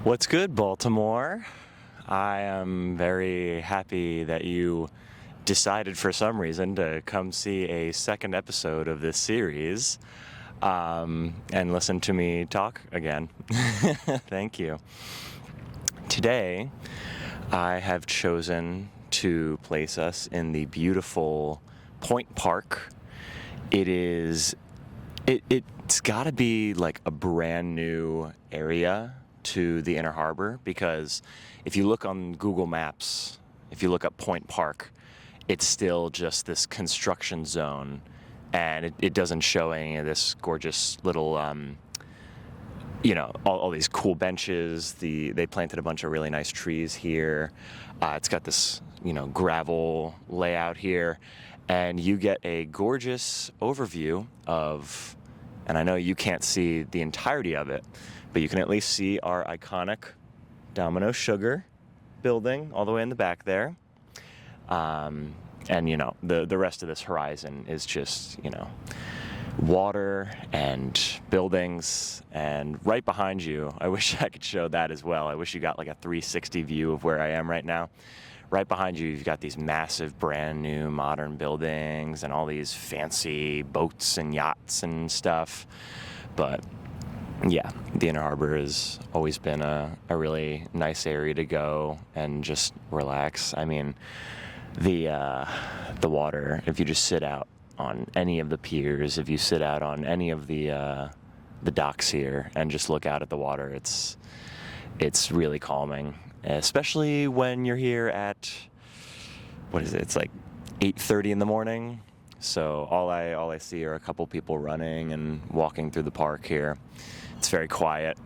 What's good, Baltimore? I am very happy that you decided for some reason to come see a second episode of this series and listen to me talk again. Thank you. Today, I have chosen to place us in the beautiful Point Park. It's got to be like a brand new area to the Inner Harbor, because if you look on Google Maps, if you look up Point Park, it's still just this construction zone, and it doesn't show any of this gorgeous little, all these cool benches. They planted a bunch of really nice trees here. It's got this, gravel layout here, and you get a gorgeous overview of, and I know you can't see the entirety of it, but you can at least see our iconic Domino Sugar building all the way in the back there. And, the rest of this horizon is just, water and buildings. And right behind you, I wish I could show that as well. I wish you got like a 360 view of where I am right now. Right behind you, you've got these massive, brand new, modern buildings and all these fancy boats and yachts and stuff. But yeah, the Inner Harbor has always been a really nice area to go and just relax. I mean, the water, if you just sit out on any of the piers, if you sit out on any of the docks here and just look out at the water, it's really calming, especially when you're here at, what is it? It's like 8:30 in the morning. So all I see are a couple people running and walking through the park here. It's very quiet.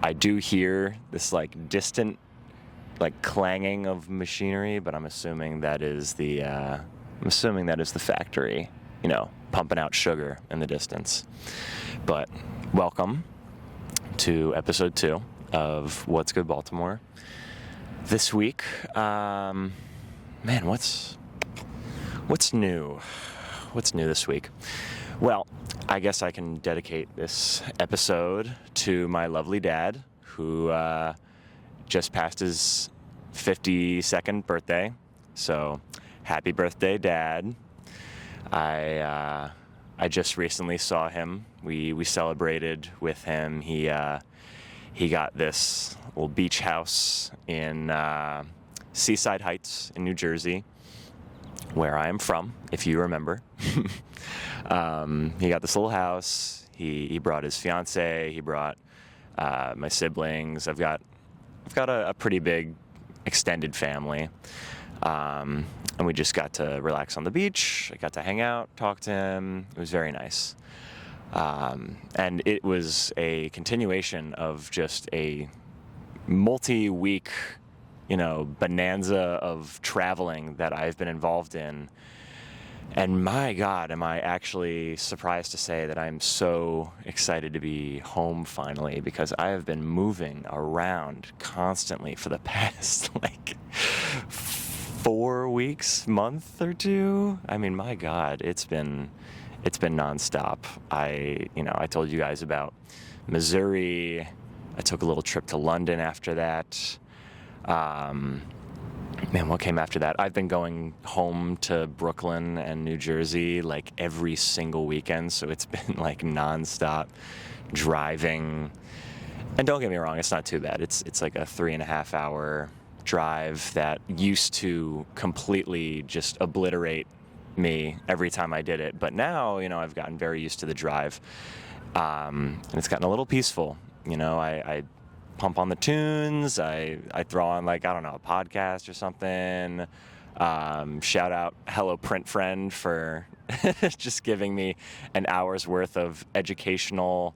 I do hear this distant clanging of machinery, but I'm assuming that is the factory, pumping out sugar in the distance. But welcome to episode 2 of What's Good Baltimore. This week, what's new? What's new this week? Well, I guess I can dedicate this episode to my lovely dad, who just passed his 52nd birthday. So, happy birthday, Dad. I just recently saw him. We celebrated with him. He got this little beach house in Seaside Heights in New Jersey, where I am from, if you remember. He got this little house. He brought his fiance. He brought my siblings. I've got a pretty big extended family, and we just got to relax on the beach. I got to hang out, talk to him. It was very nice, and it was a continuation of just a multi-week, bonanza of traveling that I've been involved in. And my God, am I actually surprised to say that I'm so excited to be home finally, because I have been moving around constantly for the past 4 weeks, month or two. I mean, my God, it's been nonstop. I told you guys about Missouri. I took a little trip to London after that. What came after that? I've been going home to Brooklyn and New Jersey every single weekend, so it's been nonstop driving. And don't get me wrong, it's not too bad. It's like a 3.5 hour drive that used to completely just obliterate me every time I did it. But now, I've gotten very used to the drive, and it's gotten a little peaceful. I pump on the tunes, I throw on a podcast or something. Shout out Hello Print Friend for just giving me an hour's worth of educational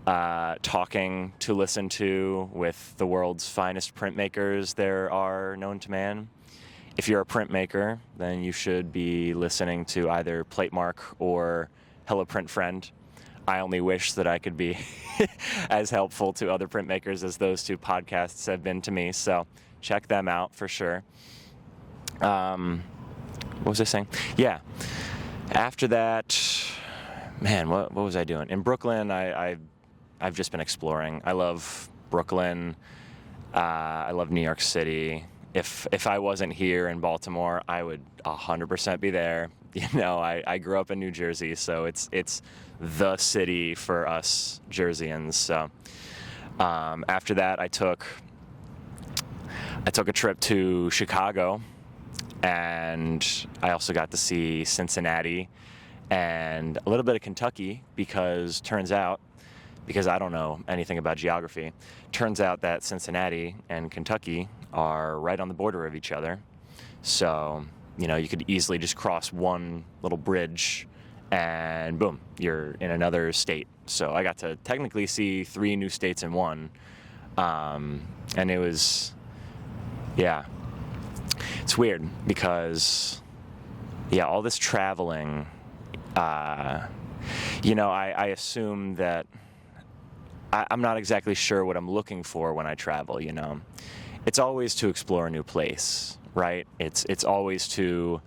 talking to listen to with the world's finest printmakers there are known to man. If you're a printmaker, then you should be listening to either Platemark or Hello Print Friend. I only wish that I could be as helpful to other printmakers as those two podcasts have been to me. So check them out for sure. What was I saying? Yeah. After that, man, what was I doing? In Brooklyn, I've just been exploring. I love Brooklyn. I love New York City. If I wasn't here in Baltimore, I would 100% be there. I grew up in New Jersey, so it's the city for us Jerseyans. So after that, I took a trip to Chicago, and I also got to see Cincinnati and a little bit of Kentucky because I don't know anything about geography, turns out that Cincinnati and Kentucky are right on the border of each other. So, you could easily just cross one little bridge and boom, you're in another state. So I got to technically see 3 new states in one. And it was, yeah, it's weird because, all this traveling, I assume that I'm not exactly sure what I'm looking for when I travel, It's always to explore a new place, right? It's always to,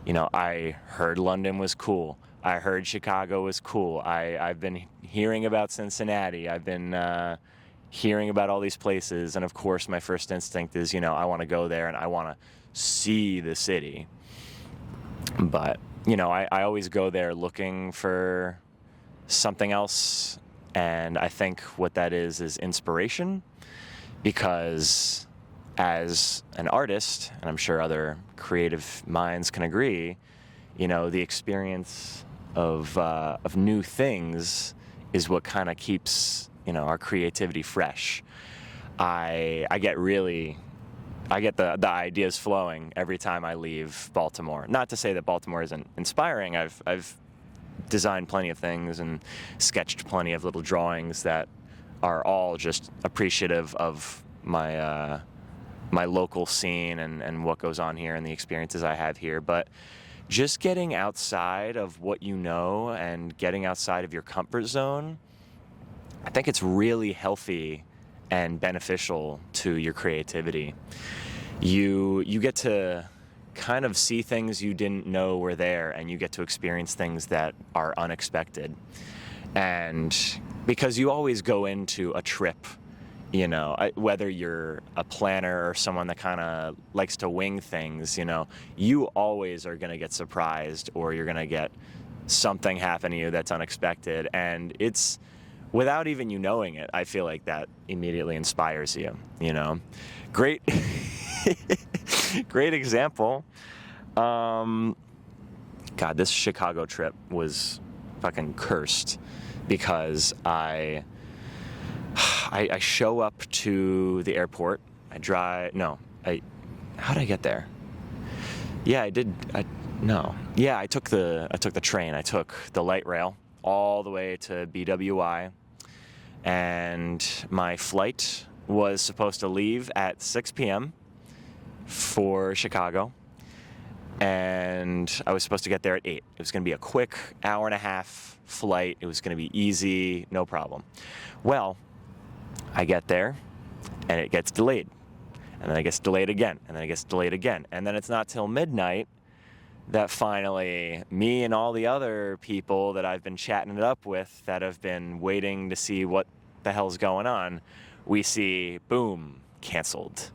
I heard London was cool. I heard Chicago was cool. I've been hearing about Cincinnati. I've been hearing about all these places. And of course, my first instinct is, I want to go there and I want to see the city. But, I always go there looking for something else. And I think what that is inspiration, because as an artist, and I'm sure other creative minds can agree, the experience of new things is what kind of keeps, our creativity fresh. I get the ideas flowing every time I leave Baltimore. Not to say that Baltimore isn't inspiring. I've designed plenty of things and sketched plenty of little drawings that are all just appreciative of my my local scene and what goes on here and the experiences I have here. But just getting outside of what you know and getting outside of your comfort zone, I think it's really healthy and beneficial to your creativity. You get to kind of see things you didn't know were there, and you get to experience things that are unexpected. And because you always go into a trip, whether you're a planner or someone that kind of likes to wing things, you always are going to get surprised, or you're going to get something happen to you that's unexpected. And it's without even you knowing it, I feel like that immediately inspires you, Great. Great example. God, this Chicago trip was fucking cursed because I show up to the airport. How'd I get there? Yeah, I did. I took the train. I took the light rail all the way to BWI, and my flight was supposed to leave at 6 p.m. for Chicago, and I was supposed to get there at 8. It was going to be a quick hour-and-a-half flight. It was going to be easy, no problem. Well, I get there, and it gets delayed, and then it gets delayed again, and then it gets delayed again, and then it's not till midnight that finally me and all the other people that I've been chatting it up with that have been waiting to see what the hell's going on, we see, boom, canceled.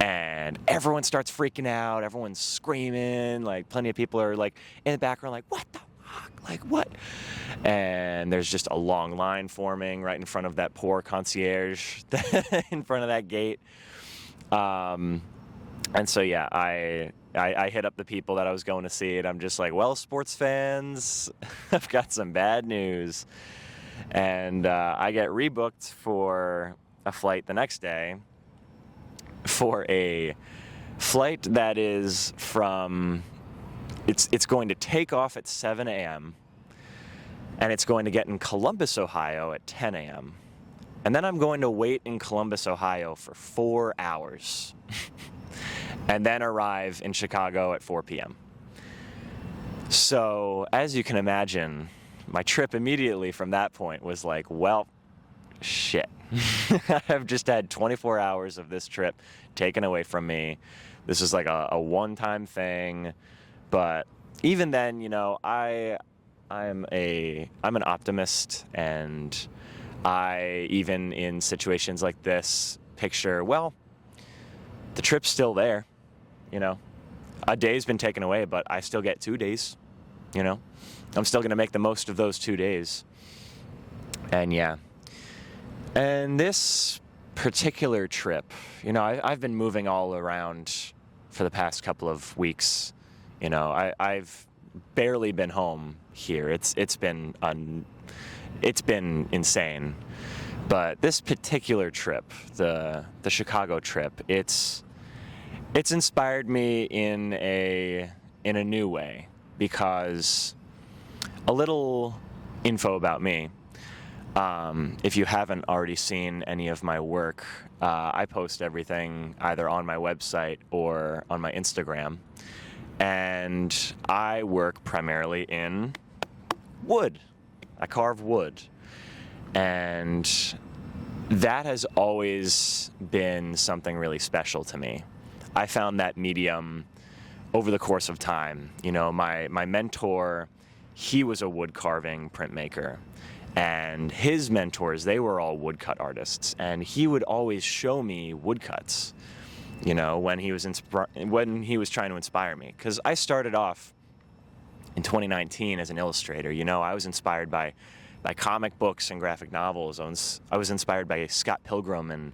And everyone starts freaking out. Everyone's screaming. Like, plenty of people are, like, in the background, like, what the fuck? Like, what? And there's just a long line forming right in front of that poor concierge in front of that gate. And so, yeah, I hit up the people that I was going to see, and I'm just like, well, sports fans, I've got some bad news. And I get rebooked for a flight the next day, for a flight that is from, it's going to take off at 7 a.m. and it's going to get in Columbus, Ohio at 10 a.m. And then I'm going to wait in Columbus, Ohio for 4 hours and then arrive in Chicago at 4 p.m. So, as you can imagine, my trip immediately from that point was like, well, shit. I've just had 24 hours of this trip taken away from me. This is like a one-time thing. But even then, I'm an optimist, and I, even in situations like this, picture, well, the trip's still there, you know. A day's been taken away, but I still get 2 days, you know. I'm still going to make the most of those 2 days. And yeah. And this particular trip, you know, I've been moving all around for the past couple of weeks. You know, I've barely been home here. It's been insane. But this particular trip, the Chicago trip, it's inspired me in a new way, because a little info about me. If you haven't already seen any of my work, I post everything either on my website or on my Instagram. And I work primarily in wood. I carve wood. And that has always been something really special to me. I found that medium over the course of time. You know, my mentor, he was a wood carving printmaker. And his mentors, they were all woodcut artists. And he would always show me woodcuts, you know, when he was trying to inspire me. Because I started off in 2019 as an illustrator. You know, I was inspired by comic books and graphic novels. I was inspired by Scott Pilgrim and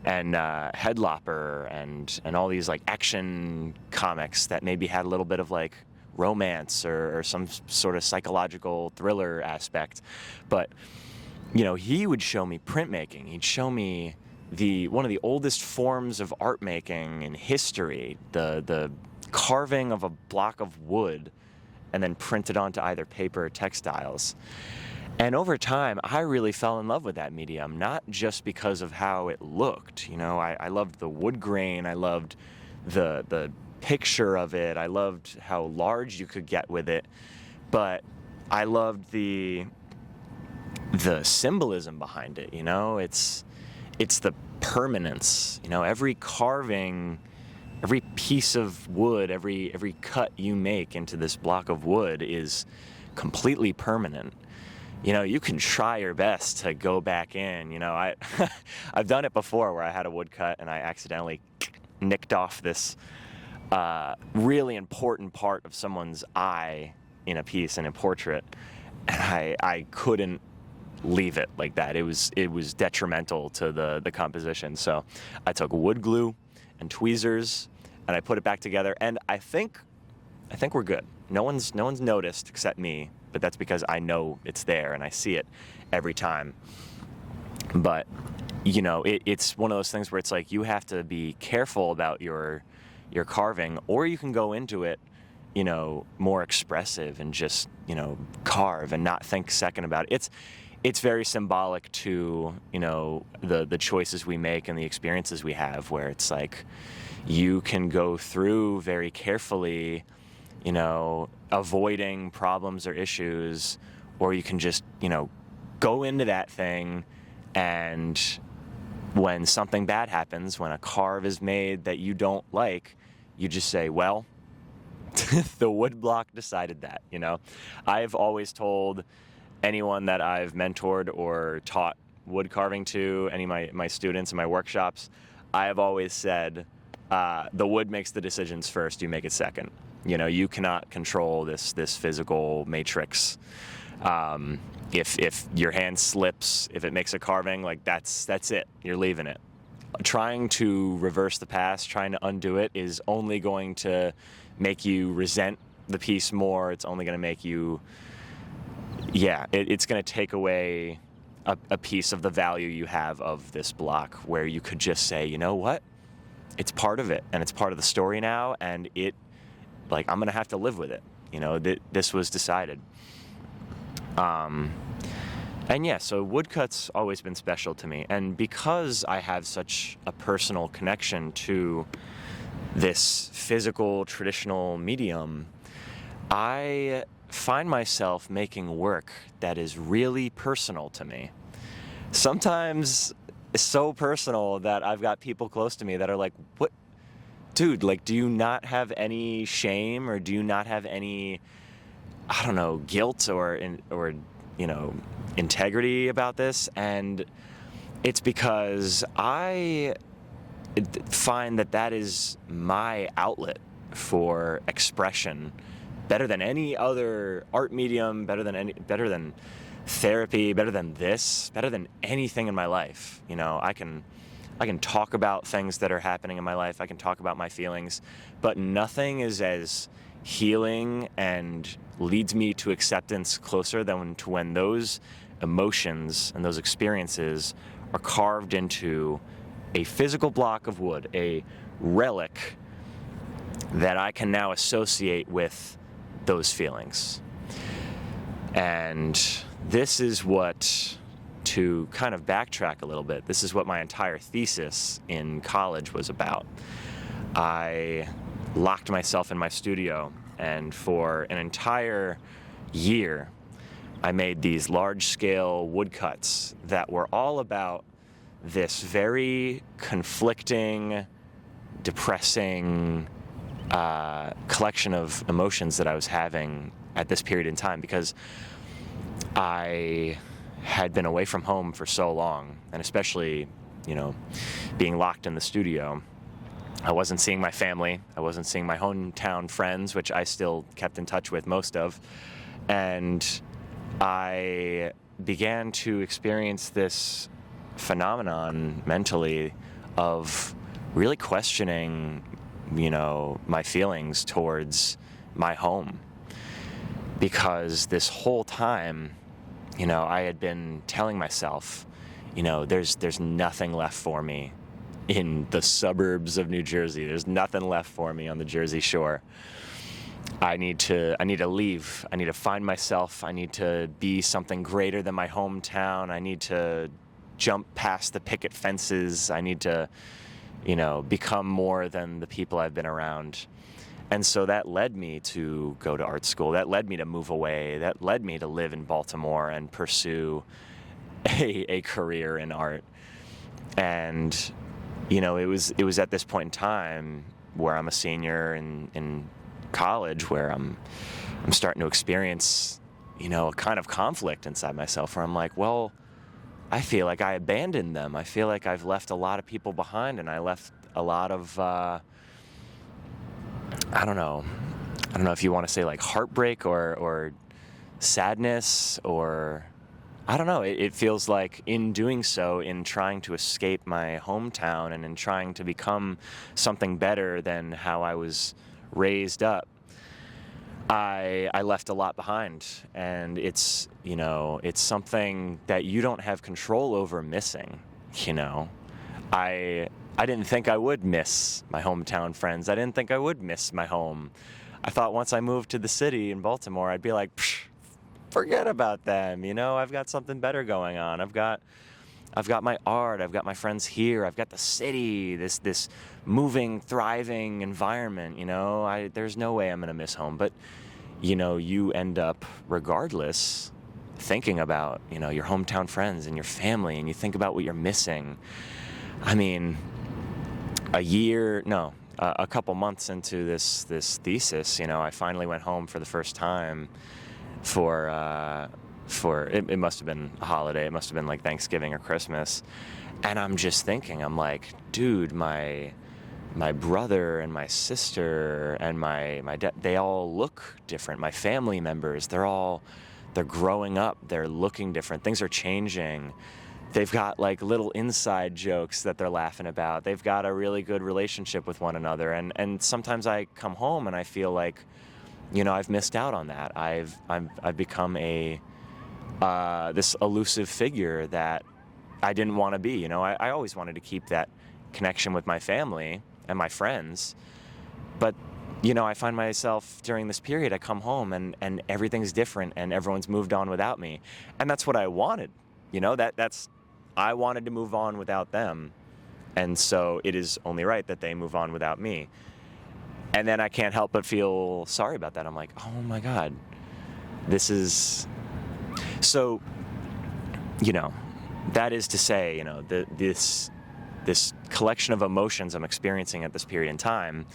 Headlopper and all these like action comics that maybe had a little bit of like romance or some sort of psychological thriller aspect. But, you know, he would show me printmaking. He'd show me one of the oldest forms of art making in history, the carving of a block of wood and then printed onto either paper or textiles. And over time, I really fell in love with that medium, not just because of how it looked. You know, I loved the wood grain. I loved the picture of it. I loved how large you could get with it. But I loved the symbolism behind it, you know? It's the permanence. You know, every carving, every piece of wood, every cut you make into this block of wood is completely permanent. You know, you can try your best to go back in. You know, I've done it before where I had a woodcut and I accidentally nicked off this really important part of someone's eye in a piece, in a portrait, and I couldn't leave it like that. It was detrimental to the composition. So I took wood glue and tweezers and I put it back together, and I think we're good. No one's noticed except me, but that's because I know it's there and I see it every time. But, you know, it's one of those things where it's like you have to be careful about your carving, or you can go into it, you know, more expressive and just, you know, carve and not think second about it. It's very symbolic to, you know, the choices we make and the experiences we have, where it's like you can go through very carefully, you know, avoiding problems or issues, or you can just, you know, go into that thing, and when something bad happens, when a carve is made that you don't like, you just say, well, the wood block decided that, you know. I've always told anyone that I've mentored or taught wood carving to, any of my students in my workshops, I have always said, the wood makes the decisions first, you make it second. You know, you cannot control this physical matrix. If your hand slips, if it makes a carving, like that's it. You're leaving it. Trying to reverse the past, trying to undo it, is only going to make you resent the piece more. It's only going to make you, it's going to take away a piece of the value you have of this block, where you could just say, you know what? It's part of it, and it's part of the story now, and I'm going to have to live with it. You know, this was decided. And yeah, so woodcut's always been special to me. And because I have such a personal connection to this physical, traditional medium, I find myself making work that is really personal to me. Sometimes it's so personal that I've got people close to me that are like, what? Dude, like, do you not have any shame, or do you not have any, I don't know, guilt or you know, integrity about this, and it's because I find that is my outlet for expression, better than any other art medium, better than therapy, better than anything in my life. I can talk about things that are happening in my life. I can talk about my feelings, but nothing is as healing and leads me to acceptance closer than to when those emotions and those experiences are carved into a physical block of wood, a relic that I can now associate with those feelings. And this is what, to kind of backtrack a little bit, this is what my entire thesis in college was about. I locked myself in my studio, and for an entire year, I made these large-scale woodcuts that were all about this very conflicting, depressing collection of emotions that I was having at this period in time, because I had been away from home for so long, and especially, being locked in the studio, I wasn't seeing my family, I wasn't seeing my hometown friends, which I still kept in touch with most of, and I began to experience this phenomenon mentally of really questioning, my feelings towards my home. Because this whole time, I had been telling myself, there's nothing left for me in the suburbs of New Jersey. There's nothing left for me on the Jersey Shore. I need to leave. I need to find myself. I need to be something greater than my hometown. I need to jump past the picket fences. I need to, become more than the people I've been around. And so that led me to go to art school. That led me to move away. That led me to live in Baltimore and pursue a career in art. And, it was at this point in time where I'm a senior in college, where I'm starting to experience, a kind of conflict inside myself, where I'm like, well, I feel like I abandoned them. I feel like I've left a lot of people behind, and I left a lot of, I don't know if you want to say like heartbreak or sadness, or I don't know. It feels like in doing so, in trying to escape my hometown and in trying to become something better than how I was raised up, I left a lot behind, and it's something that you don't have control over missing. I didn't think I would miss my hometown friends. I didn't think I would miss my home. I thought once I moved to the city in Baltimore, I'd be like, forget about them. I've got something better going on. I've got my art. I've got my friends here. I've got the city. This moving, thriving environment. There's no way I'm gonna miss home. But you end up regardless thinking about your hometown friends and your family, and you think about what you're missing. I mean, a couple months into this thesis, I finally went home for the first time for it must have been a holiday. It must have been like Thanksgiving or Christmas. And I'm just thinking, I'm like, dude, my brother and my sister and my dad, they all look different. My family members, they're growing up. They're looking different. Things are changing. They've got like little inside jokes that they're laughing about. They've got a really good relationship with one another. And sometimes I come home and I feel like, I've missed out on that. I've become this elusive figure that I didn't want to be. I always wanted to keep that connection with my family and my friends. But, I find myself during this period, I come home and everything's different and everyone's moved on without me. And that's what I wanted. I wanted to move on without them. And so it is only right that they move on without me. And then I can't help but feel sorry about that. I'm like, oh my God, this is... So, that is to say, this collection of emotions I'm experiencing at this period in time,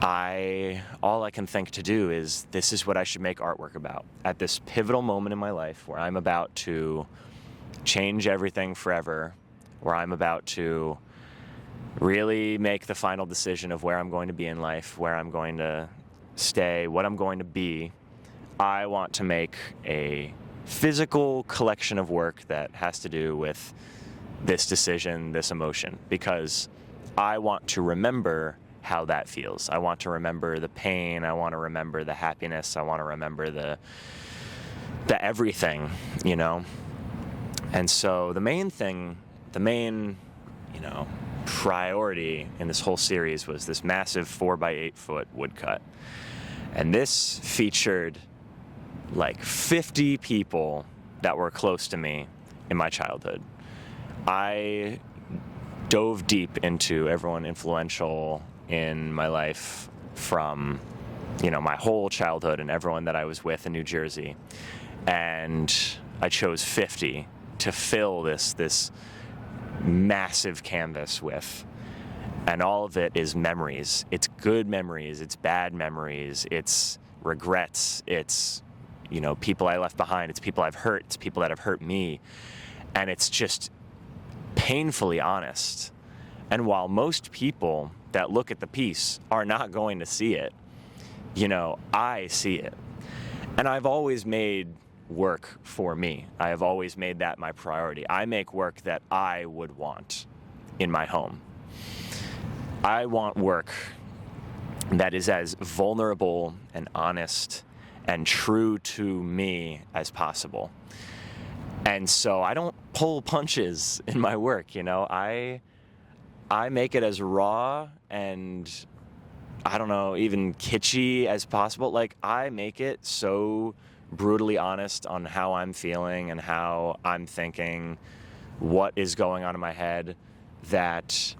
all I can think to do is this is what I should make artwork about at this pivotal moment in my life where I'm about to change everything forever, where I'm about to really make the final decision of where I'm going to be in life, where I'm going to stay, what I'm going to be. I want to make a physical collection of work that has to do with this decision, this emotion, because I want to remember how that feels. I want to remember the pain. I want to remember the happiness. I want to remember the everything, you know? And so the main, priority in this whole series was this massive 4x8 foot woodcut. And this featured like 50 people that were close to me in my childhood. I dove deep into everyone influential in my life from, my whole childhood and everyone that I was with in New Jersey. And I chose 50 to fill this massive canvas with. And all of it is memories. It's good memories, it's bad memories, it's regrets, it's, people I left behind, it's people I've hurt, it's people that have hurt me. And it's just painfully honest. And while most people that look at the piece are not going to see it, I see it. And I've always made work for me. I have always made that my priority. I make work that I would want in my home. I want work that is as vulnerable and honest and true to me as possible. And so I don't pull punches in my work, I make it as raw and, even kitschy as possible. Like, I make it so brutally honest on how I'm feeling and how I'm thinking, what is going on in my head, that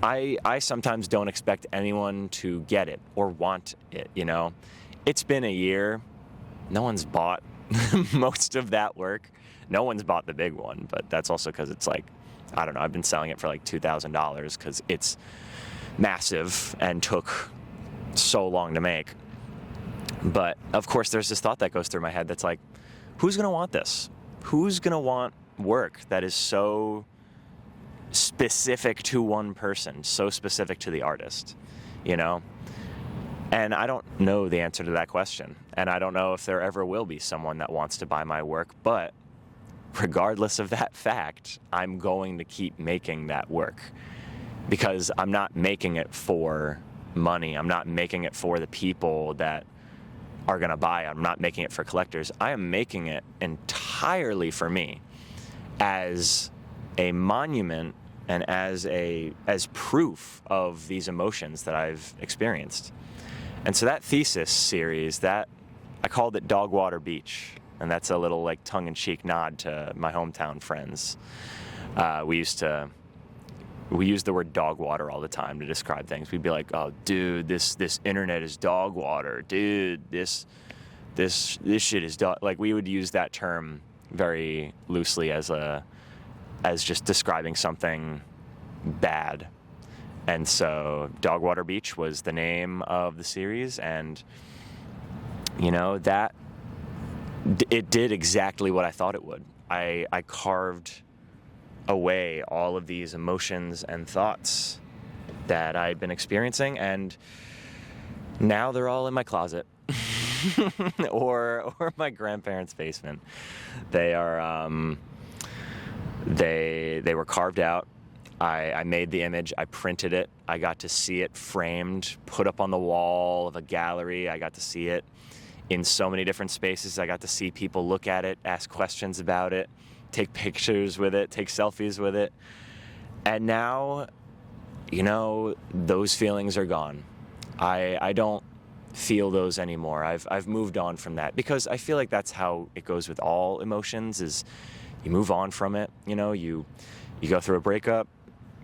I sometimes don't expect anyone to get it or want it, It's been a year. No one's bought most of that work. No one's bought the big one, but that's also because it's like, I've been selling it for like $2,000 because it's massive and took so long to make. But of course, there's this thought that goes through my head that's like, who's going to want this? Who's going to want work that is so specific to one person, so specific to the artist, And I don't know the answer to that question. And I don't know if there ever will be someone that wants to buy my work, but regardless of that fact, I'm going to keep making that work because I'm not making it for money. I'm not making it for the people that are going to buy it. I'm not making it for collectors. I am making it entirely for me as a monument and as proof of these emotions that I've experienced. And so that thesis series, that I called it Dogwater Beach. And that's a little like tongue-in-cheek nod to my hometown friends. We used the word dog water all the time to describe things. We'd be like, "Oh, dude, this internet is dog water. Dude, this shit is dog." Like, we would use that term very loosely as just describing something bad. And so Dogwater Beach was the name of the series, and that it did exactly what I thought it would. I carved away all of these emotions and thoughts that I'd been experiencing, and now they're all in my closet or my grandparents' basement. They are they were carved out. I made the image, I printed it, I got to see it framed, put up on the wall of a gallery. I got to see it in so many different spaces. I got to see people look at it, ask questions about it, take pictures with it, take selfies with it. And now, those feelings are gone. I don't feel those anymore. I've moved on from that because I feel like that's how it goes with all emotions, is you move on from it. You go through a breakup,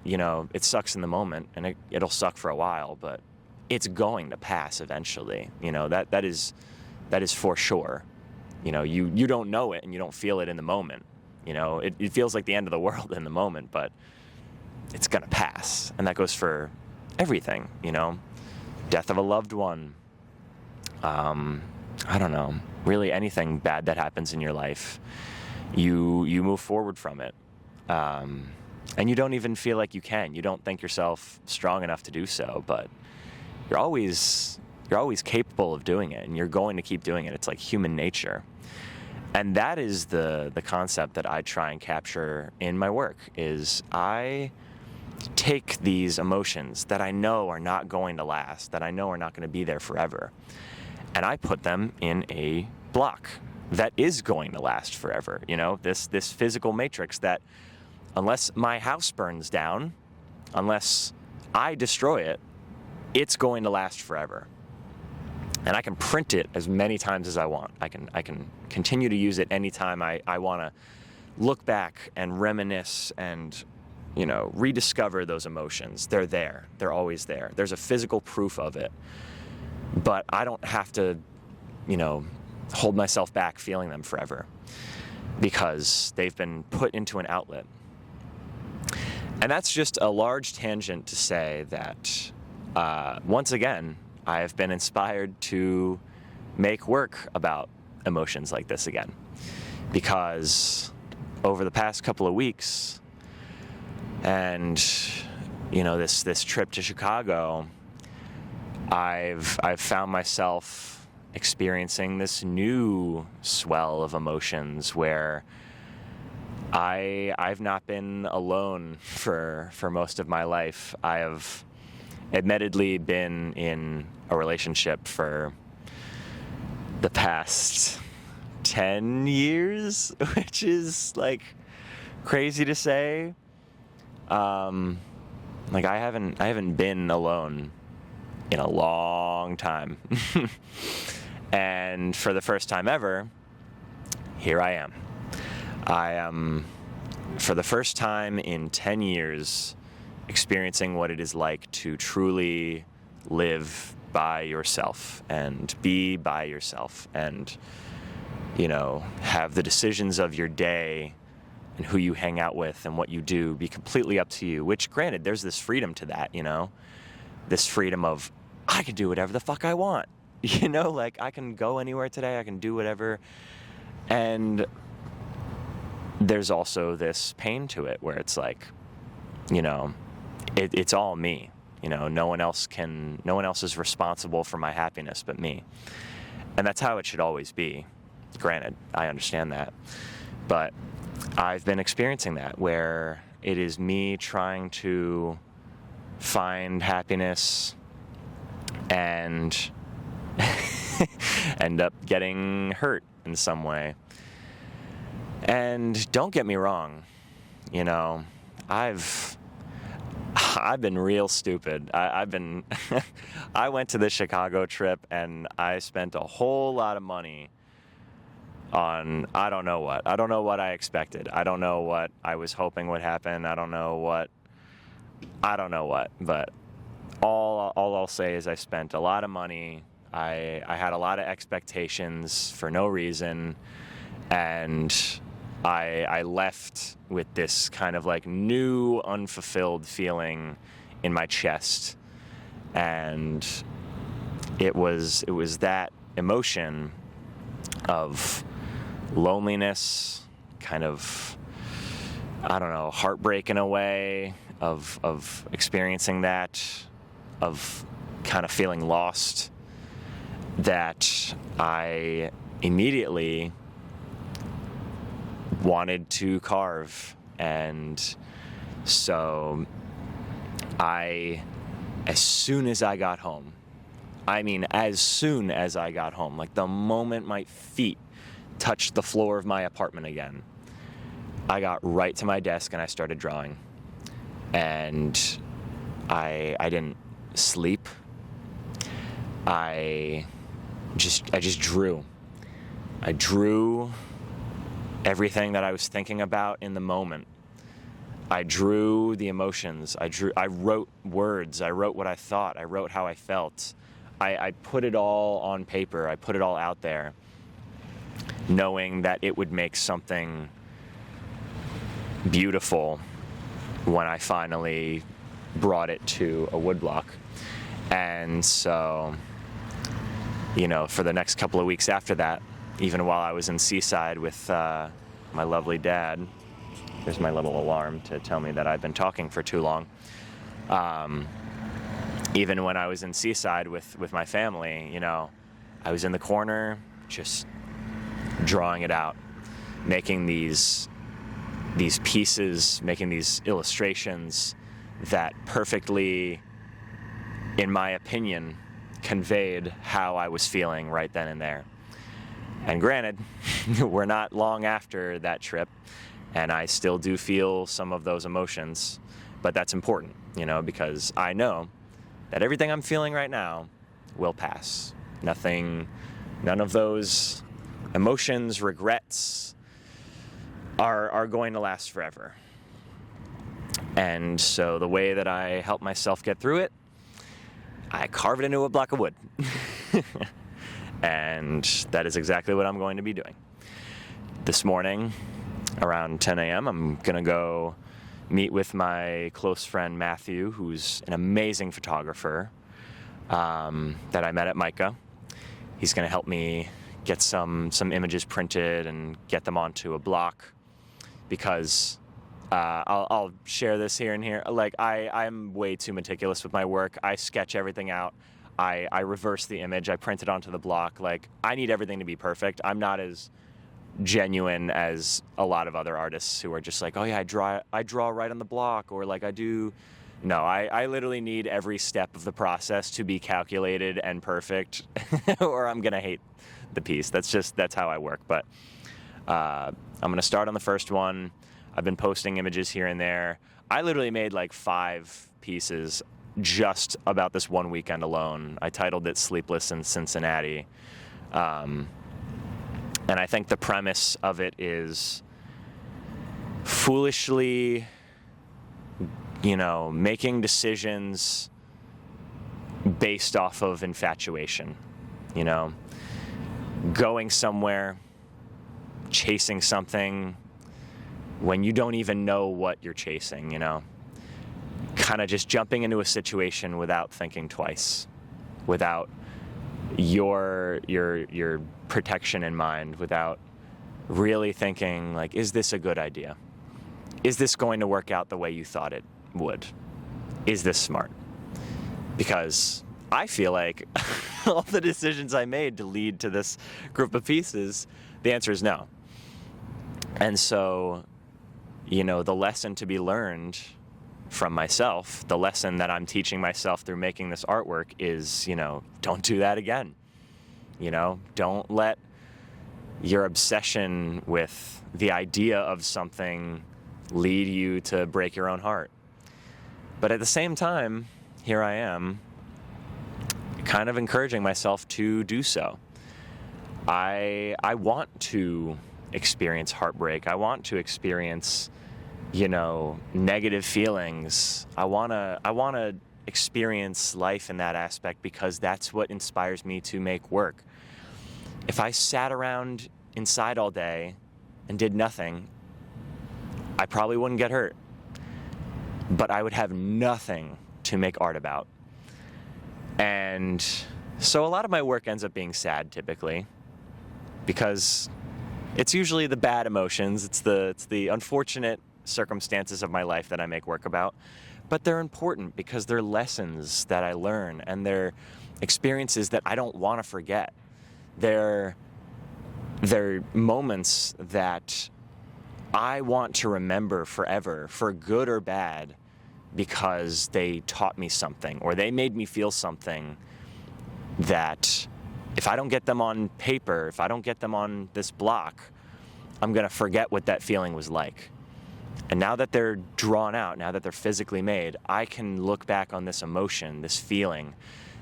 it sucks in the moment and it'll suck for a while, but it's going to pass eventually. That is for sure. You don't know it and you don't feel it in the moment. It feels like the end of the world in the moment, but it's gonna pass. And that goes for everything, death of a loved one, I don't know, really anything bad that happens in your life, you move forward from it. And you don't even feel like you can. You don't think yourself strong enough to do so, but you're always capable of doing it, and you're going to keep doing it. It's like human nature. And that is the concept that I try and capture in my work, is I take these emotions that I know are not going to last, that I know are not going to be there forever, and I put them in a block that is going to last forever. You know, this physical matrix that, unless my house burns down, unless I destroy it, it's going to last forever. And I can print it as many times as I want. I can continue to use it anytime I want to look back and reminisce and, you know, rediscover those emotions. They're there. They're always there. There's a physical proof of it. But I don't have to, you know, hold myself back feeling them forever, because they've been put into an outlet. And that's just a large tangent to say that, once again, I have been inspired to make work about emotions like this again. Because over the past couple of weeks, and, you know, this trip to Chicago, I've found myself experiencing this new swell of emotions where I've not been alone for most of my life. I have admittedly been in a relationship for the past 10 years, which is like crazy to say. Like I haven't been alone in a long time. And for the first time ever, here I am. I am, for the first time in 10 years, experiencing what it is like to truly live by yourself and be by yourself and, you know, have the decisions of your day and who you hang out with and what you do be completely up to you, which, granted, there's this freedom to that, you know, this freedom of, I can do whatever the fuck I want, you know, like I can go anywhere today, I can do whatever. And there's also this pain to it where it's like, you know, it's all me, you know, no one else is responsible for my happiness but me. And that's how it should always be. Granted, I understand that, but I've been experiencing that where it is me trying to find happiness and end up getting hurt in some way. And don't get me wrong, you know, I've been real stupid. I went to the Chicago trip and I spent a whole lot of money on I don't know what I expected. I don't know what I was hoping would happen. I don't know what, but all I'll say is I spent a lot of money. I had a lot of expectations for no reason, and I left with this kind of like new unfulfilled feeling in my chest. And it was that emotion of loneliness, kind of, I don't know, heartbreak in a way, of experiencing that, of kind of feeling lost, that I immediately wanted to carve. And so as soon as I got home, like the moment my feet touched the floor of my apartment again, I got right to my desk and I started drawing. And I didn't sleep. I just drew. I drew everything that I was thinking about in the moment. I drew the emotions. I wrote words. I wrote what I thought. I wrote how I felt. I put it all on paper. I put it all out there, knowing that it would make something beautiful when I finally brought it to a woodblock. And so, you know, for the next couple of weeks after that, even while I was in Seaside with my lovely dad, there's my little alarm to tell me that I've been talking for too long. Even when I was in Seaside with my family, you know, I was in the corner just drawing it out, making these pieces, making these illustrations that perfectly, in my opinion, conveyed how I was feeling right then and there. And granted, we're not long after that trip, and I still do feel some of those emotions, but that's important, you know, because I know that everything I'm feeling right now will pass. None of those emotions, regrets are going to last forever. And so the way that I help myself get through it, I carve it into a block of wood. And that is exactly what I'm going to be doing. This morning, around 10 a.m., I'm going to go meet with my close friend Matthew, who's an amazing photographer that I met at MICA. He's going to help me get some images printed and get them onto a block, because I'll share this here and here. Like, I'm way too meticulous with my work. I sketch everything out. I reverse the image. I print it onto the block. Like, I need everything to be perfect. I'm not as genuine as a lot of other artists who are just like, oh yeah, I draw right on the block, or like I do. No, I literally need every step of the process to be calculated and perfect, or I'm gonna hate the piece. That's how I work. But I'm gonna start on the first one. I've been posting images here and there. I literally made like 5 pieces just about this one weekend alone. I titled it Sleepless in Cincinnati. And I think the premise of it is foolishly, you know, making decisions based off of infatuation, you know, going somewhere, chasing something when you don't even know what you're chasing, you know, kind of just jumping into a situation without thinking twice, without your protection in mind, without really thinking like, is this a good idea? Is this going to work out the way you thought it would? Is this smart? Because I feel like all the decisions I made to lead to this group of pieces, the answer is no. And so, you know, the lesson to be learned from myself, the lesson that I'm teaching myself through making this artwork is, you know, don't do that again. You know, don't let your obsession with the idea of something lead you to break your own heart. But at the same time, here I am, kind of encouraging myself to do so. I want to experience heartbreak. I want to experience, you know, negative feelings. I wanna experience life in that aspect, because that's what inspires me to make work. If I sat around inside all day and did nothing, I probably wouldn't get hurt. But I would have nothing to make art about. And so a lot of my work ends up being sad typically, because it's usually the bad emotions, it's the unfortunate circumstances of my life that I make work about. But they're important because they're lessons that I learn, and they're experiences that I don't want to forget. They're moments that I want to remember forever, for good or bad, because they taught me something, or they made me feel something that if I don't get them on paper, if I don't get them on this block, I'm going to forget what that feeling was like. And now that they're drawn out, now that they're physically made, I can look back on this emotion, this feeling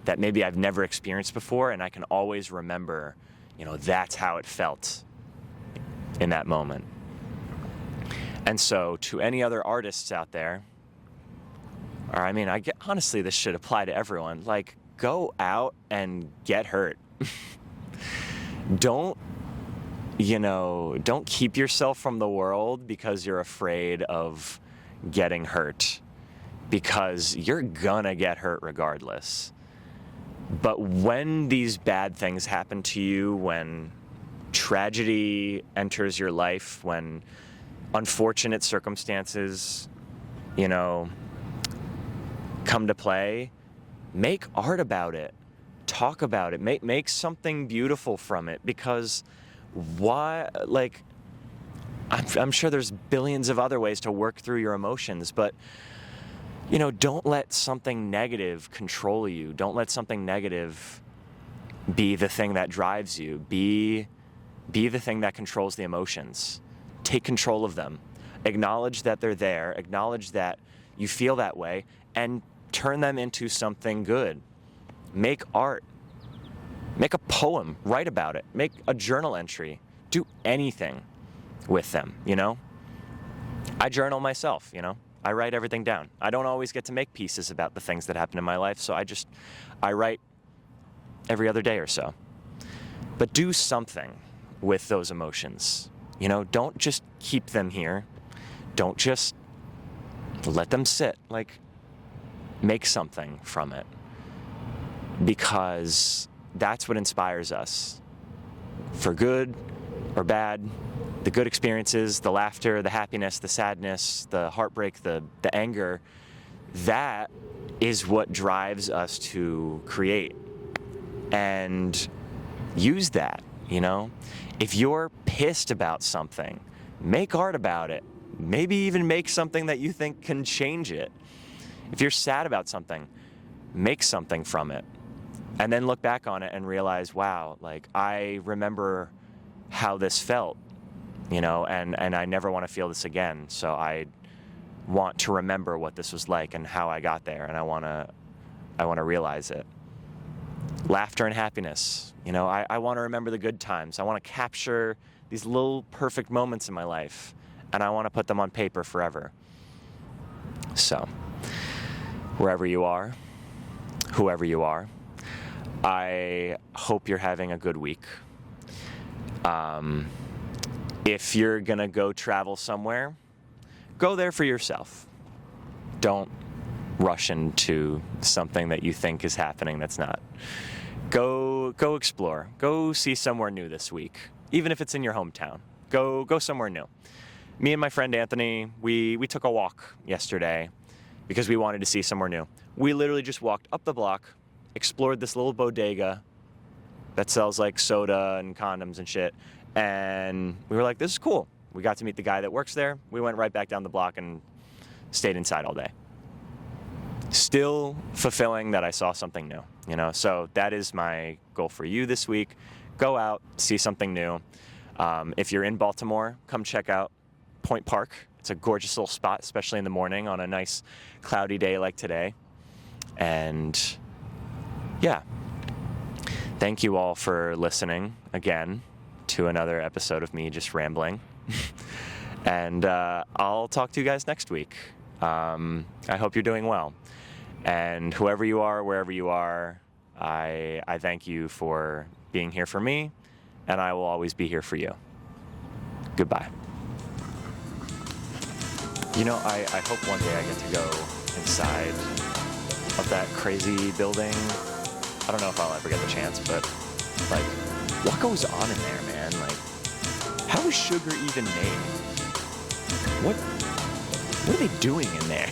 that maybe I've never experienced before, and I can always remember, you know, that's how it felt in that moment. And so to any other artists out there, or I mean, honestly, this should apply to everyone, like, go out and get hurt. Don't keep yourself from the world because you're afraid of getting hurt, because you're gonna get hurt regardless. But when these bad things happen to you, when tragedy enters your life, when unfortunate circumstances, come to play, make art about it. Talk about it. Make something beautiful from it, because I'm sure there's billions of other ways to work through your emotions, but don't let something negative control you. Don't let something negative be the thing that drives you. Be the thing that controls the emotions. Take control of them. Acknowledge that they're there. Acknowledge that you feel that way, and turn them into something good. Make art. Make a poem. Write about it. Make a journal entry. Do anything with them, I journal myself, I write everything down. I don't always get to make pieces about the things that happen in my life, so I write every other day or so. But do something with those emotions. Don't just keep them here. Don't just let them sit. Make something from it. Because that's what inspires us. For good or bad, the good experiences, the laughter, the happiness, the sadness, the heartbreak, the anger, that is what drives us to create. And use that, If you're pissed about something, make art about it. Maybe even make something that you think can change it. If you're sad about something, make something from it. And then look back on it and realize, wow, I remember how this felt. And I never want to feel this again. So I want to remember what this was like and how I got there, and I want to realize it. Laughter and happiness. I want to remember the good times. I want to capture these little perfect moments in my life, and I want to put them on paper forever. So, wherever you are, whoever you are, I hope you're having a good week. If you're going to go travel somewhere, go there for yourself. Don't rush into something that you think is happening that's not. Go explore. Go see somewhere new this week, even if it's in your hometown. Go somewhere new. Me and my friend Anthony, we took a walk yesterday because we wanted to see somewhere new. We literally just walked up the block, explored this little bodega that sells soda and condoms and shit. And we were like, this is cool. We got to meet the guy that works there. We went right back down the block and stayed inside all day. Still fulfilling that I saw something new, So that is my goal for you this week. Go out, see something new. If you're in Baltimore, come check out Point Park. It's a gorgeous little spot, especially in the morning on a nice cloudy day like today. And yeah, thank you all for listening again to another episode of me just rambling. And I'll talk to you guys next week. I hope you're doing well. And whoever you are, wherever you are, I thank you for being here for me, and I will always be here for you. Goodbye. I hope one day I get to go inside of that crazy building. I don't know if I'll ever get the chance, but what goes on in there, man? How is sugar even made? What are they doing in there?